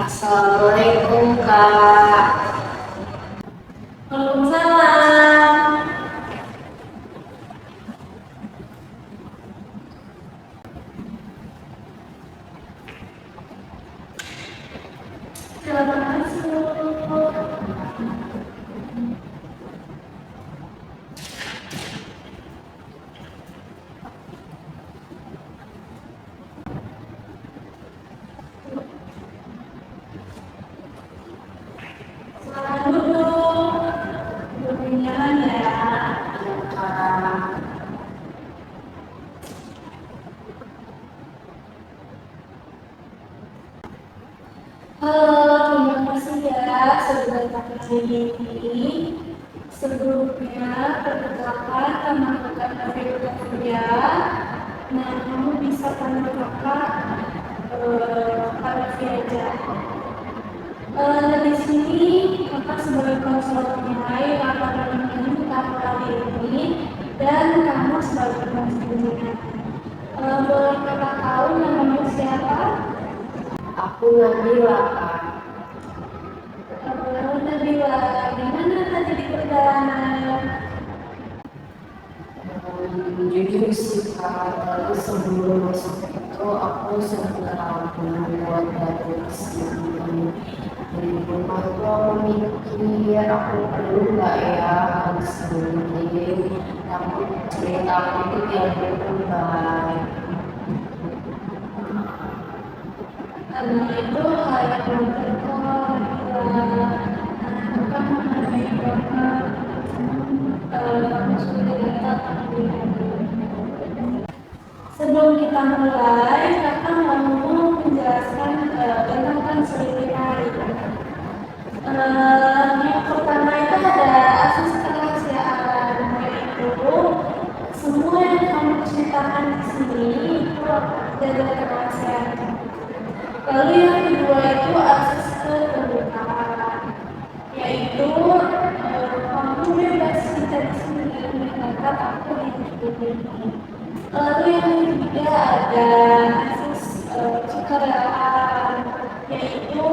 Assalamualaikum Kak. Waalaikumsalam. Silakan masuk. Silakan duduk. Duduk nyaman ya. Ya Kak. Halo, terima kasih ya sudah datang hari ini. Sebelumnya, perkenalkan nama kakak Nabila Kuliah. Nah, kamu bisa panggil kakak Raffi aja. Di sini kakak sebagai konselor nilai akan menemani kamu kali ini dan kamu sebagai konselornya. Boleh kakak tahu namanya siapa? Aku Nabila Kak. Nabila, gimana tadi di perjalanan? Jujur sih Kak, tadi sebelum masuk itu aku sempat membuat dari sini. Di rumah tuh aku mikir aku perlu nggak ya harus sendiri. Tapi cerita aku itu tiap berubah. Karena itu kayak belajar kok, bukan menghargai banget. Kamu sudah datang di hari. Sebelum kita mulai, kakak mau menjelaskan tentang konseling hari. Yang pertama itu ada asas kerahasiaan, yaitu semua yang kamu ceritakan di sini itu jaga kerahasiaan. Lalu yang kedua itu asas keterbukaan, yaitu kamu bebas kita di sini mendengarkan aku di sini. Lalu yang ketiga ada asas kesukaraan, yaitu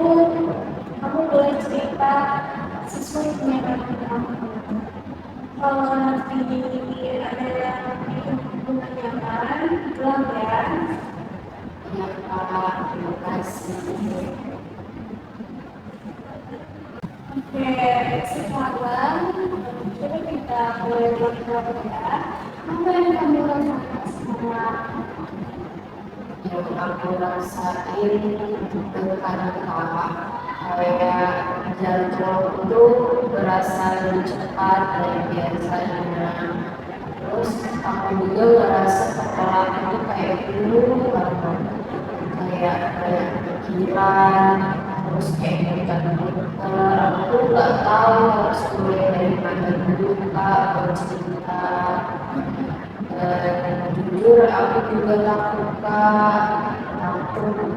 kamu boleh cerita sesuai dengan kamu. Kalau nanti ada yang menanyakan, bilang ya. Ya Kak, terima kasih. Oke, sekarang coba kita mulai berbicara ya. Apa yang kamu rasakan sekarang? Yang aku rasain karena kayak jantung itu berasa lebih cepat dari biasanya. Terus aku juga ngerasa kepala itu kayak penuh banget, kayak banyak pikiran, terus kayak dekat dokter. Aku nggak tahu harus mulai dari mana dulu Kak bercerita. Jujur aku juga takut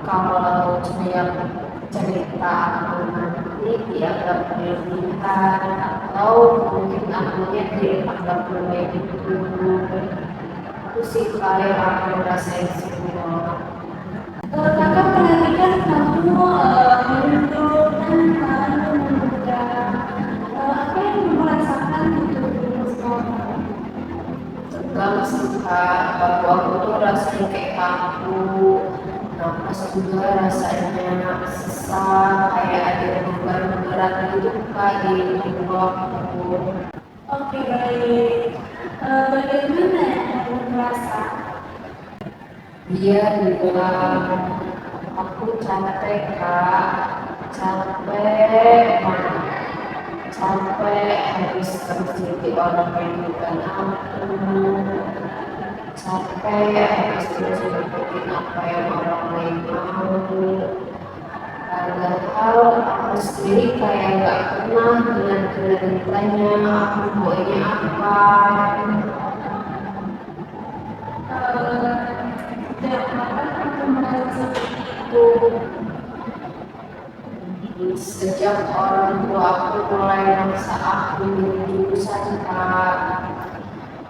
kalau setiap cerita aku nanti dianggap berlebihan atau mungkin akunya dianggap lebih gitu. Itu sih kayak aku rasain semua. Kakak perhatikan kamu menunjukkan kamu memegang apa yang kamu rasakan gitu sekarang. Tegang suka waktu aku tuh rasanya kayak kaku, nafas juga rasanya sesak, kayak ada beban berat gitu Kak di tubuh aku. Oke, baik. Bagaimana yang kamu merasa? Dia bilang aku capek Kak, capek banget. Sampai harus terjadi orang yang bukan aku, sampai harus terjadi apa yang orang lain mau. Padahal aku sendiri kayak gak pernah dengan ditanya aku maunya apa. Dan apa kamu merasa seperti itu? Sejak orang tua aku mulai maksa aku milih jurusan Kak.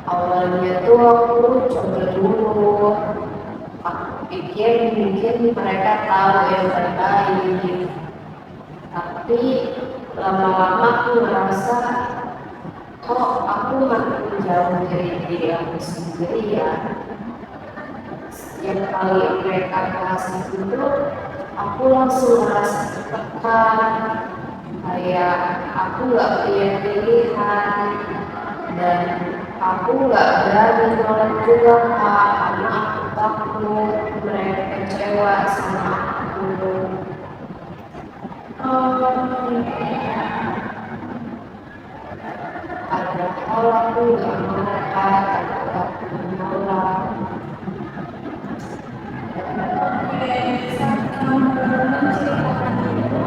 Awalnya tuh aku coba dulu, aku pikir mungkin mereka tahu yang terbaik, Tapi lama-lama aku ngerasa kok aku makin jauh dari diri aku sendiri ya. Setiap kali mereka bahas itu aku langsung merasa tertekan, kayak aku nggak punya pilihan dan aku nggak berani nolak juga Kak, karena aku takut mereka kecewa sama aku. Padahal aku nggak marah, tapi aku menolak. Oke, saat kamu menceritakan itu,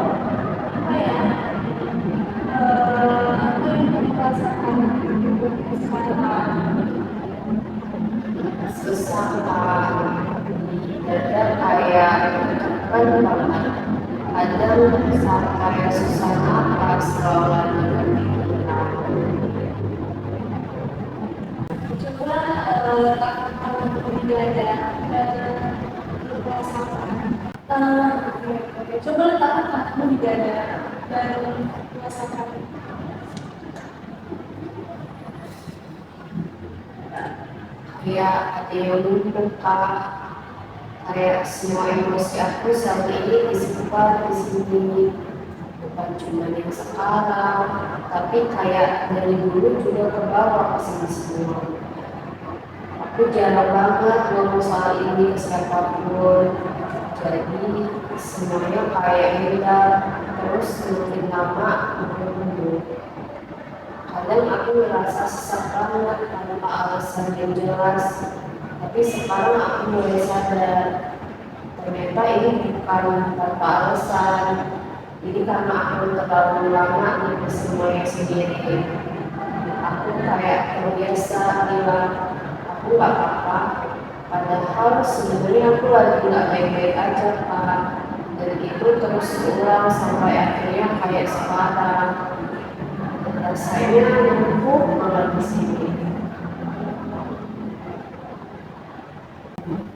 apa ya? Apa yang kamu rasakan sekarang? Susah Kak, di dada kayak kan banget. Kadang sampai susah napas kalau lagi kepikiran. Coba letakkan tangan di dada dan rasakan. Oke. Coba letakkan tanganmu di dada dan rasakan. Kayak ada yang numpuk Kak, kayak semua emosi aku saat ini disimpan di sini, bukan cuma yang sekarang, tapi kayak dari dulu juga ke bawah ke sini semua. Aku jarang banget ngomong soal ini ke siapapun, jadi semuanya kayak hindar, terus makin lama makin mundur. Kadang aku ngerasa sesak banget tanpa alasan yang jelas, tapi sekarang aku mulai sadar ternyata ini bukan tanpa alasan. Ini karena aku terlalu lama di semuanya sendiri. Aku kayak terbiasa bilang aku gak apa-apa, padahal sebenarnya aku lagi gak baik-baik aja Kak. Dan itu terus ulang sampai akhirnya kayak sekarang. Rasanya numpuk banget di sini.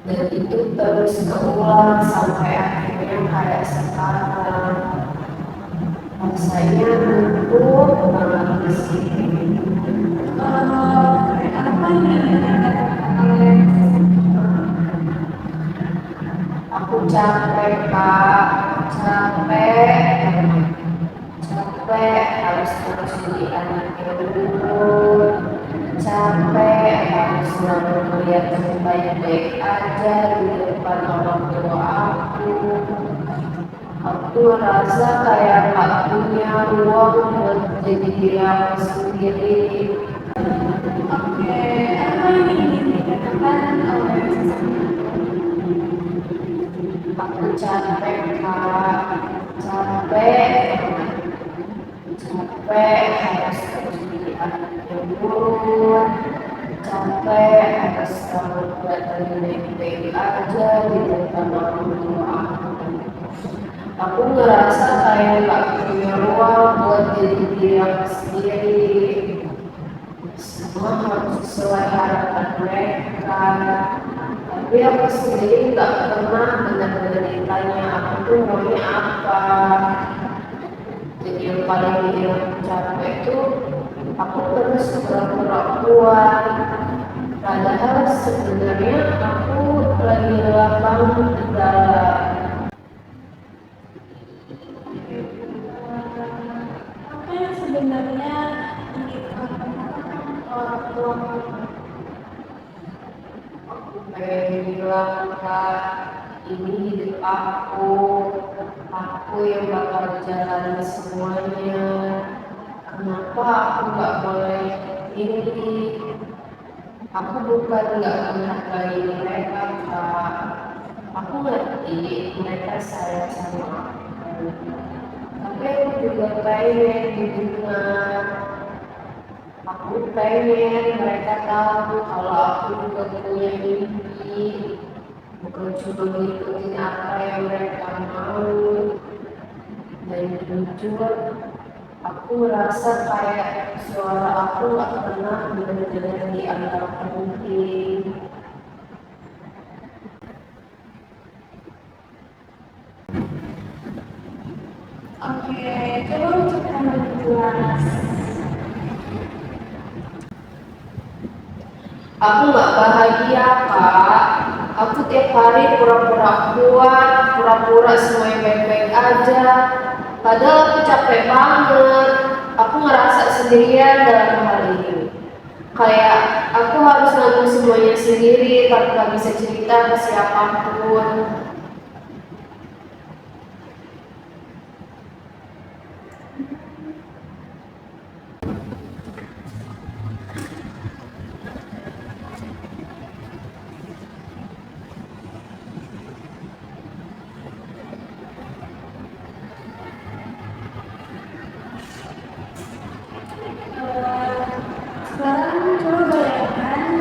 Dan itu terus keulang sampai akhirnya kayak sekarang. Rasanya numpuk banget di sini. Apa yang dikatakan oleh Aku capek Kak, capek harus terus jadi anak yang lembut, capek harus selalu melihat yang baik-baik aja di depan orang tua aku. Aku merasa kayak gak punya ruang buat jadi diri aku sendiri. Oke, apa yang ingin dikatakan oleh Aku capek Kak, capek harus terus jadi anak yang nurut, capek harus selalu kelihatan baik-baik aja di depan orang tua aku. Aku ngerasa kayak gak punya ruang buat jadi diri aku sendiri. Semua harus sesuai harapan mereka. Tapi aku sendiri gak pernah benar-benar ditanya aku tuh maunya apa. Jadi yang paling bikin aku capek itu aku terus pura-pura kuat. Padahal sebenarnya aku lagi lelah banget di dalam. apa yang sebenarnya ingin kamu katakan ke orang tua? Aku pengen bilang Kak, ini hidup aku yang bakal jalan semuanya. Kenapa aku gak boleh ini? Aku bukan gak menghargai mereka Kak. Aku ngerti mereka sayang sama aku. Tapi aku juga pengen didengar. Aku pengen mereka tahu kalau aku juga punya mimpi, bukan cuma ngikutin apa yang mereka mau. Dan jujur, aku merasa kayak suara aku gak pernah benar-benar dianggap penting. Oke, coba ucapkan lebih jelas. Aku nggak bahagia, Kak. Aku tiap hari pura-pura kuat, pura-pura semuanya baik-baik aja. Padahal aku capek banget. Aku ngerasa sendirian dalam hal ini. Kayak aku harus nanggung semuanya sendiri, tanpa bisa cerita ke siapapun. Sekarang coba bayangkan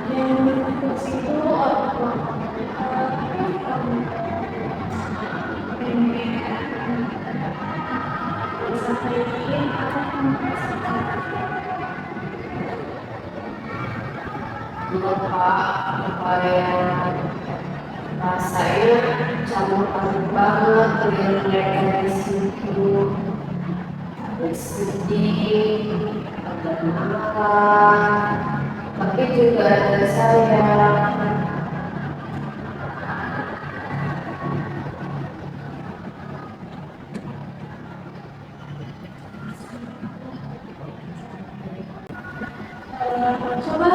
yang diputus itu orang tua kamu. Sampaikan apa yang kamu rasakan. Iya, Kak, kayak rasanya campur aduk banget, terlihat dari situ. Sedih, agak marah, tapi juga ada sayang. Coba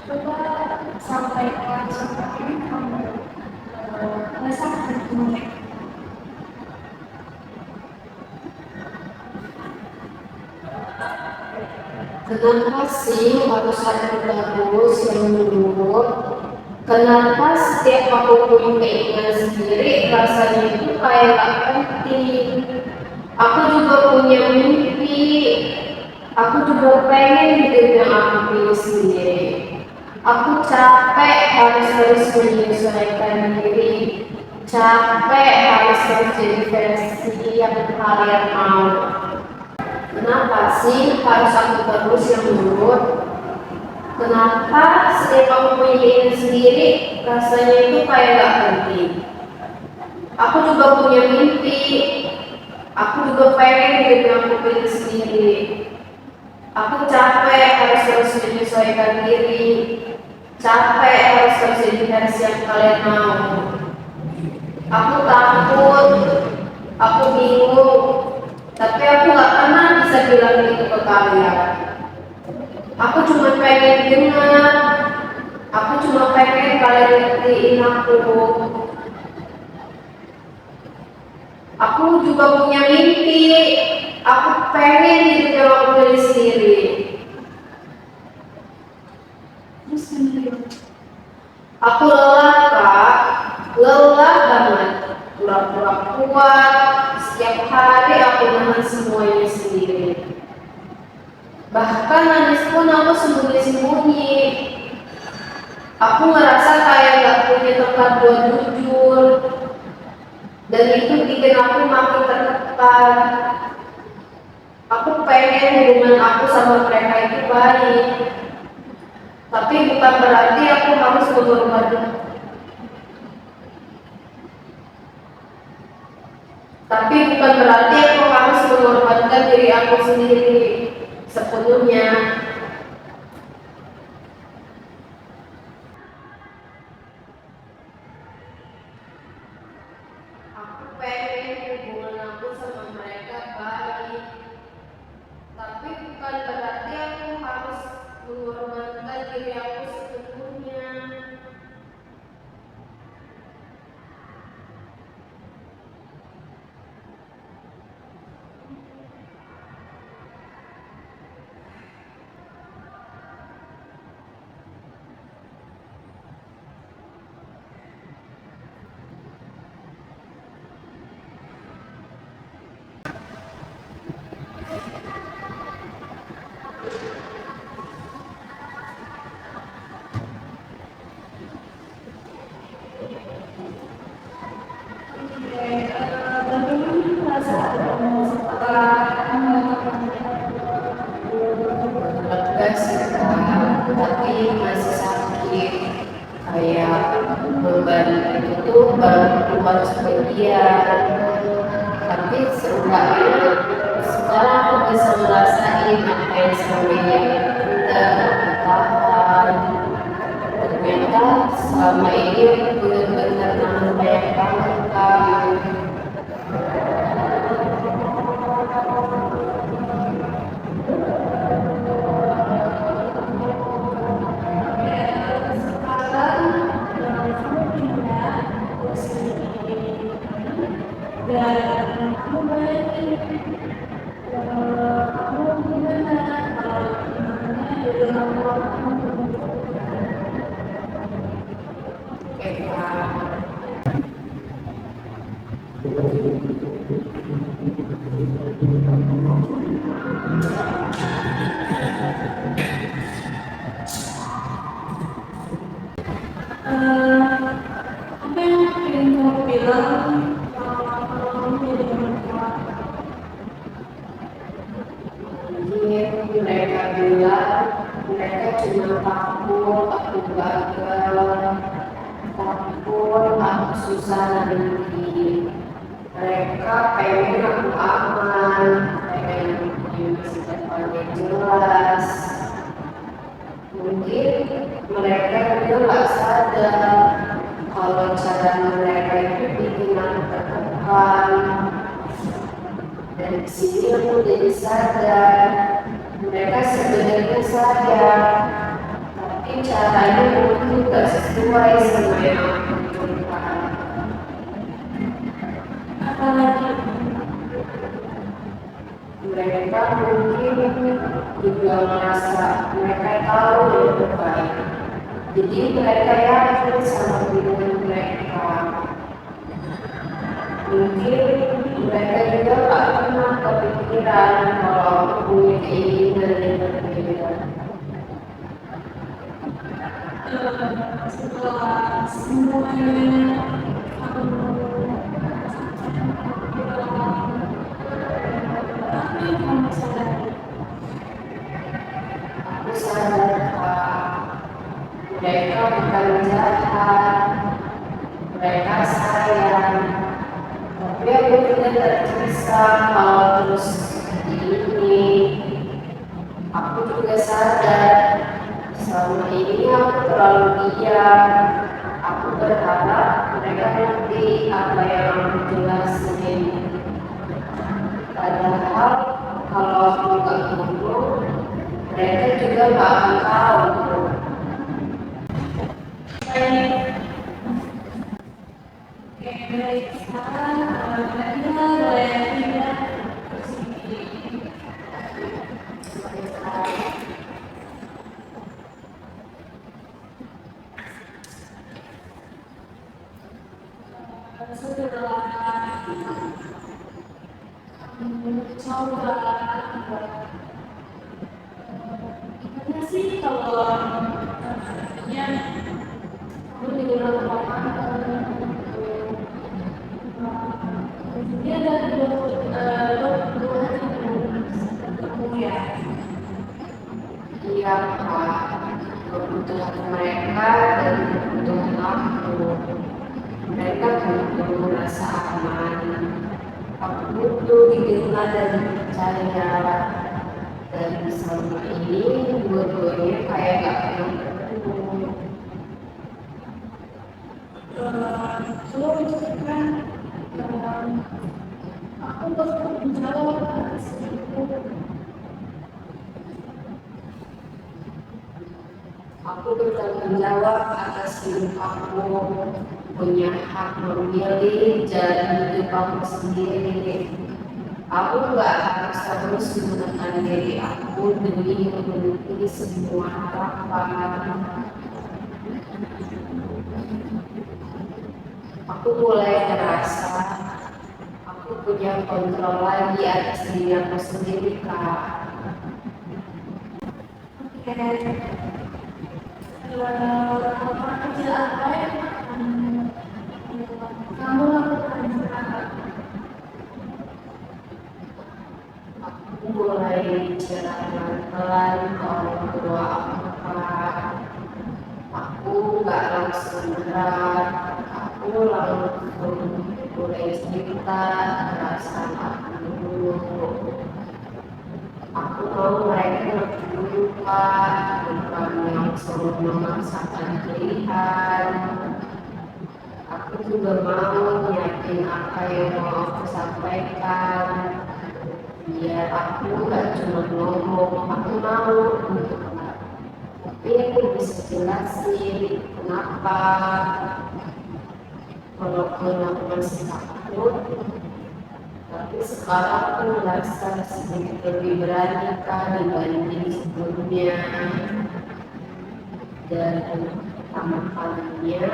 coba sampaikan seperti ini kamu rasakan semuanya. Kenapa sih harus ada terus yang menurut? Kenapa setiap aku punya keinginan sendiri rasanya itu kayak gak penting? Aku juga punya mimpi. Aku juga pengen hidup yang aku pilih sendiri. Aku capek harus terus menyesuaikan diri. Capek harus terus jadi versi yang kalian mau. Kenapa sih harus aku terus yang nurut? Kenapa setiap aku punya keinginan sendiri rasanya itu kayak gak penting? Aku juga punya mimpi. Aku juga pengen hidup yang aku pilih sendiri. Aku capek harus terus menyesuaikan diri. Capek harus terus jadi versi yang kalian mau. Aku takut. Aku bingung. Tapi aku gak pernah bisa bilang itu ke kalian. Aku cuma pengen dengar. Aku cuma pengen kalian ngertiin aku. Aku juga punya mimpi. Aku pengen hidup yang aku pilih sendiri. Terus sendiri. Aku lelah, Kak. Lelah banget. Pura-pura kuat. Setiap hari aku nahan semuanya sendiri. Bahkan nangis pun aku sembunyi-sembunyi. Aku ngerasa kayak gak punya tempat buat jujur. Dan itu bikin aku makin tertekan. Aku pengen hubungan aku sama mereka itu baik. Tapi bukan berarti aku harus mengorbankan. Tapi bukan berarti aku harus mengorbankan diri aku sendiri sepenuhnya. Aku pengen hubungan aku sama mereka baik. Tapi bukan berarti aku harus mengorbankan diri aku sepenuhnya. Bagaimana perasaan kamu setelah Lega sih, Kak, tapi masih sakit. Kayak beban itu itu baru keluar sebagian, tapi seenggaknya sekarang aku bisa ngerasain apa yang selama ini aku tahan. Ternyata selama ini aku benar-benar nahan banyak banget Kak. Dan kamu balik kamu gimana kalau gimana di dalam kamu Oke Kak. apa yang ingin kamu bilang kalau kamu jadi orang tua? Mungkin mereka bilang mereka cuma takut aku gagal, takut aku susah nanti. Mereka pengen aku aman, pengen aku punya masa depan yang jelas. Mungkin mereka juga nggak sadar kalau cara mereka itu bikin aku tertekan. Dan di sini aku jadi sadar mereka sebenarnya sayang, tapi caranya mungkin nggak sesuai sama yang aku inginkan. Apalagi Mereka mungkin juga merasa mereka tahu yang terbaik. Jadi mereka yakin sama pilihan mereka. Mungkin mereka juga tak pernah kepikiran kalau aku punya keinginan yang berbeda. setelah semuanya kamu apa yang kamu sadari? Aku sadar Kak, mereka bukan jahat, mereka sayang. Tapi aku tidak terpisah kalau terus seperti ini. Aku juga sadar selama ini aku terlalu diam. Aku berharap mereka ngerti apa yang aku jelasin. Padahal kalau aku nggak ngomong, mereka juga nggak akan tahu. Baik, sekarang Anda boleh pindah ke sini. Setelah mencoba gimana sih kalau artinya kamu di dalam lapangan dia ada dua hari ketemu ya. Iya Kak, kebutuhan mereka dan kebutuhan aku. Mereka butuh merasa aman. Aku butuh diterima dan dipercaya. Dan selama ini dua-duanya kayak gak pernah bertemu. Kalau misalkan aku bakal menjawab atas itu. Aku bertanggung jawab atas hidup aku, punya hak memilih jalan hidup aku sendiri. Aku nggak harus menekan diri aku demi memenuhi semua harapan. Aku mulai merasa aku punya kontrol lagi atas diri aku sendiri Kak. Apa kerja apa yang kamu lakukan sekarang? Aku mulai jalan pelan ke orang tua aku Kak. Aku nggak langsung berat, aku langsung mulai cerita perasaan aku dulu. Aku mau mereka lebih dulu Kak, bukan yang selalu memaksakan pilihan. Aku juga mau nyiapin apa yang mau aku sampaikan, biar aku gak cuma ngomong, aku mau untuk tapi aku bisa jelasin kenapa. Walaupun aku masih takut, tapi sekarang aku merasa sedikit lebih berani kan dibanding sebelumnya. Dan pertama kalinya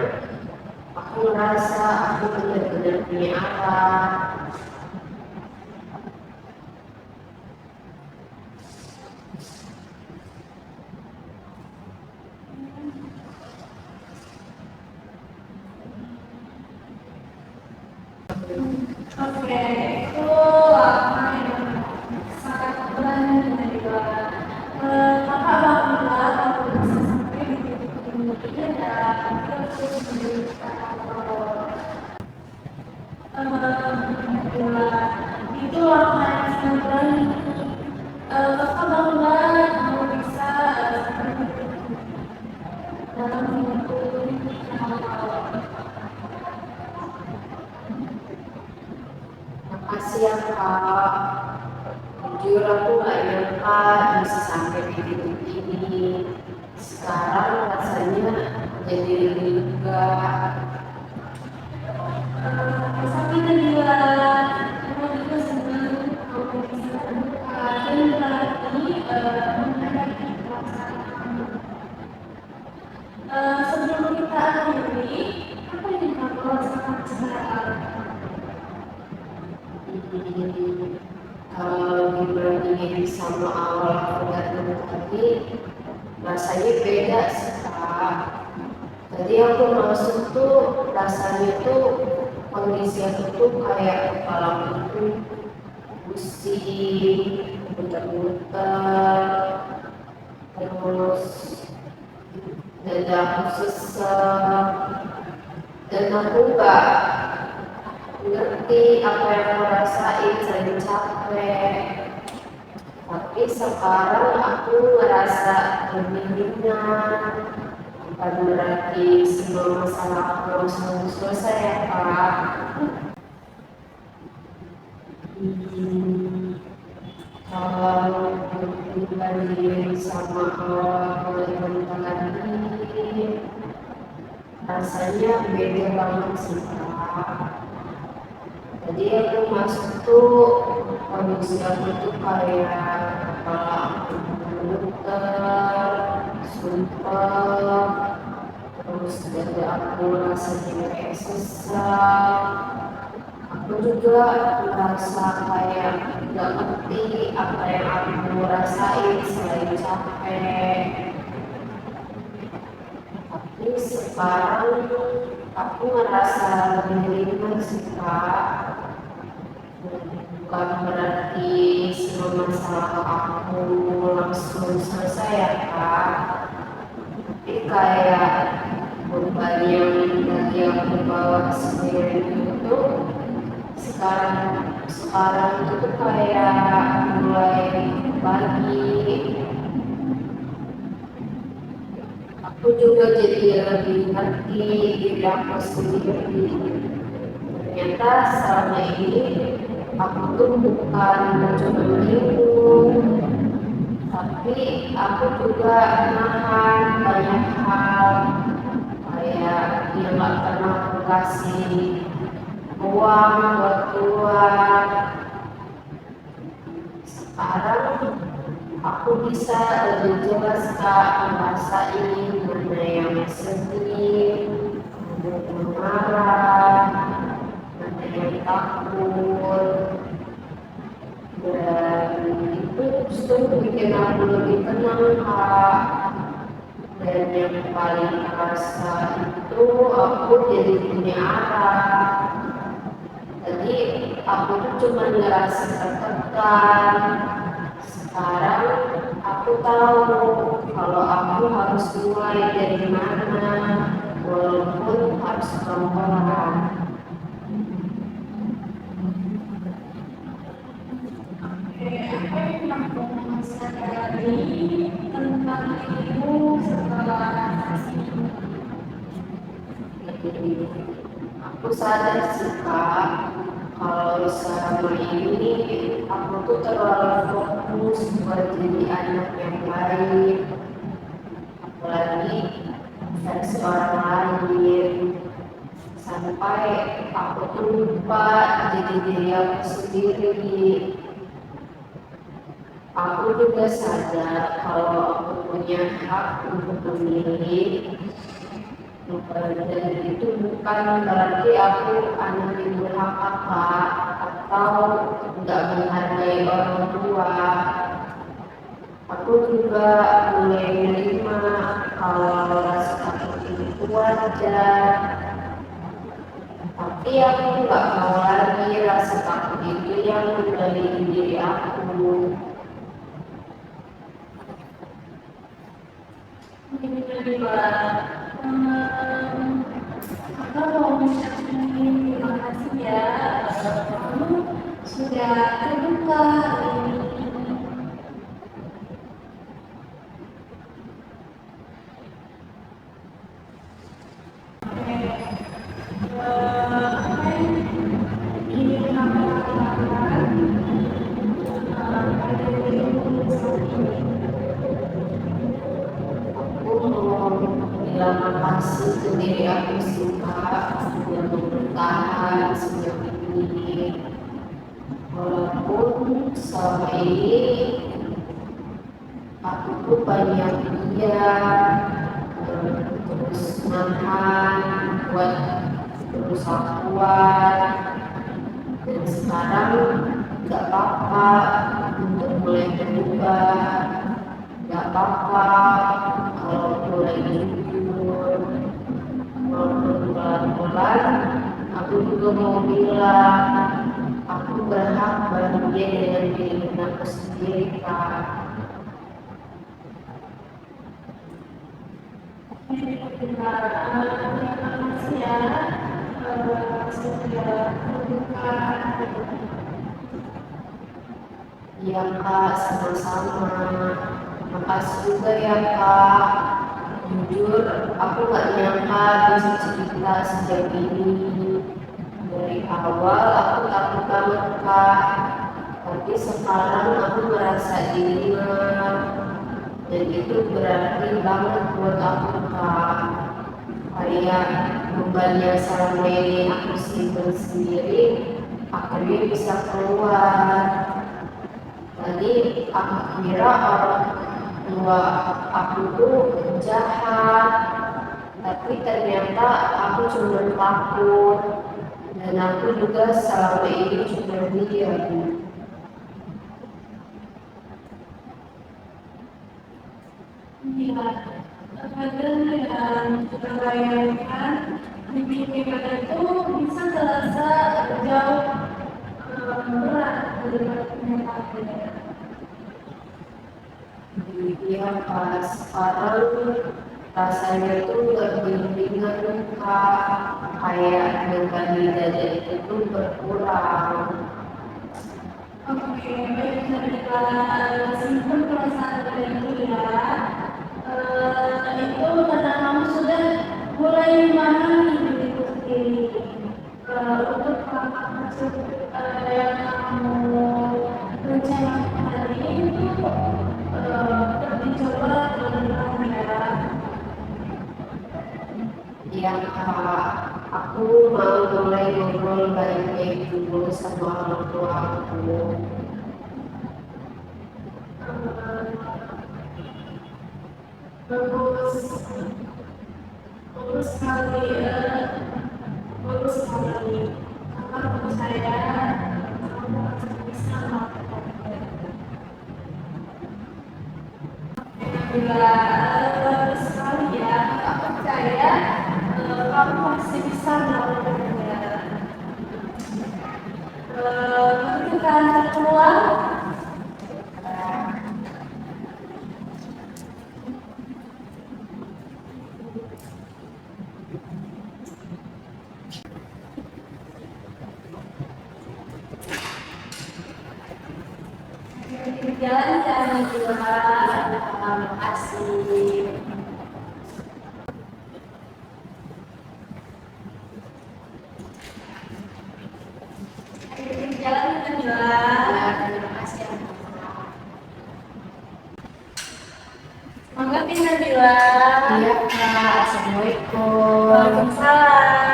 aku merasa aku benar-benar punya arah. Oke, itu lama yang sangat berani dan juga kakak bangga kalau bisa sampai di titik ini dan terus menjadikan itu lama yang sangat berani. Kakak bangga kalau bisa sampai di titik ini dalam waktu yang Makasih ya Kak, jujur aku gak nyangka bisa sampai di titik ini. Sekarang rasanya jadi lega. Sapi dan juga emang juga senang kalau bisa terbuka dan berarti menghadapi perasaan kamu. Sebelum kita akhiri, apa yang kamu rasakan sekarang? Kalau dibandingin sama awal aku datang tadi, rasanya beda sih Kak. Tadi aku masuk tuh rasanya tuh kondisi aku tuh kayak kepala aku tuh pusing, muter-muter, terus dada aku sesek, dan aku nggak ngerti apa yang aku rasain selain capek. Tapi sekarang aku ngerasa lebih ringan. Bukan berarti semua masalah aku harus selesai ya Kak. Kalau dibandingin sama awal tadi, rasanya beda banget sih Kak. Tadi aku masuk tuh kondisi aku tuh kayak kepala aku muter, sumpah, terus dada aku rasanya kayak sesak. Aku juga merasa kayak gak ngerti apa yang aku rasain selain capek. Tapi sekarang aku ngerasa lebih ringan sih Kak. Bukan berarti semua masalah aku langsung selesai ya Kak. Tapi kayak beban yang tadi aku bawa sendiri itu sekarang itu kayak mulai bagi. Aku juga jadi lebih ngerti diri aku sendiri. Ternyata selama ini aku tuh bukan cuma bingung, tapi aku juga nahan banyak hal kayak yang gak pernah aku kasih uang buat keluar. Sekarang aku bisa lebih jelas Kak ngerasain mana yang sedih, mana yang marah, mana yang takut. Dan itu justru bikin aku lebih tenang Kak. Dan yang paling terasa itu aku jadi punya arah. Tadi aku tuh cuma ngerasa tertekan. Sekarang aku tahu kalau aku harus mulai dari mana walaupun harus pelan-pelan. Apa yang kamu sadari tentang dirimu setelah transaksi ini? Aku sadar sih Kak, kalau selama ini aku tuh terlalu fokus buat jadi anak yang baik, apalagi versi orang lain, sampai aku tuh lupa jadi diri aku sendiri. Aku juga sadar kalau aku punya hak untuk memilih. Dan itu bukan berarti aku anak yang durhaka atau nggak menghargai orang tua. Aku juga mulai menerima kalau rasa takut itu wajar. Tapi aku nggak mau lagi rasa takut itu yang mengendalikan diri aku. Aku mau mengucapkan terima kasih ya, kamu sudah terbuka hari ini. Apa yang ingin kamu lakukan pada dirimu saat ini? Aku mau bilang makasih ke diri aku sendiri yang bertahan sejak ini. Walaupun selama ini aku tuh banyak terus nahan buat berusaha kuat, dan sekarang nggak apa-apa untuk mulai berubah. Gak apa-apa kalau aku lagi jujur, walaupun pelan-pelan. Aku juga mau bilang aku berhak bahagia dengan diri aku sendiri Kak. Terima kasih ya, sudah terbuka. Iya Kak, sama-sama. Makasih juga ya Kak. Jujur, aku gak nyangka bisa cerita sejauh ini. Dari awal aku takut banget Kak, tapi sekarang aku merasa dingin. Dan itu berarti banget buat aku Kak. Kayak beban yang selama ini aku simpen sendiri akhirnya bisa keluar. Tadi aku kira orang tua aku tuh jahat, tapi ternyata aku cuma takut, dan aku juga selama ini cuma diam. Iya, terkadang yang kita bayangkan di pikiran itu bisa terasa jauh berat daripada kenyataannya. Iya Kak, sekarang rasanya tuh lebih ringan Kak, kayak beban di dada itu tuh berkurang. Oke, baik, kita simpan perasaan kalian dulu ya. Itu karena kamu sudah mulai memahami dirimu sendiri. Untuk langkah masuk yang kamu rencanakan hari ini itu dicoba terus ya. Iya Kak, aku mau mulai ngobrol baik-baik dulu sama orang tua aku. Bagus sekali, bagus sekali. Kakak percaya kamu pasti bisa melakukannya. Bila bagus sekali ya, kakak percaya kamu pasti bisa melakukannya. Kita akan keluar. Jalan-jalan juga. Terima kasih. Jalan-jalan juga. Terima kasih. Semoga pintar juga. Iya Kak, Assalamualaikum. Waalaikumsalam.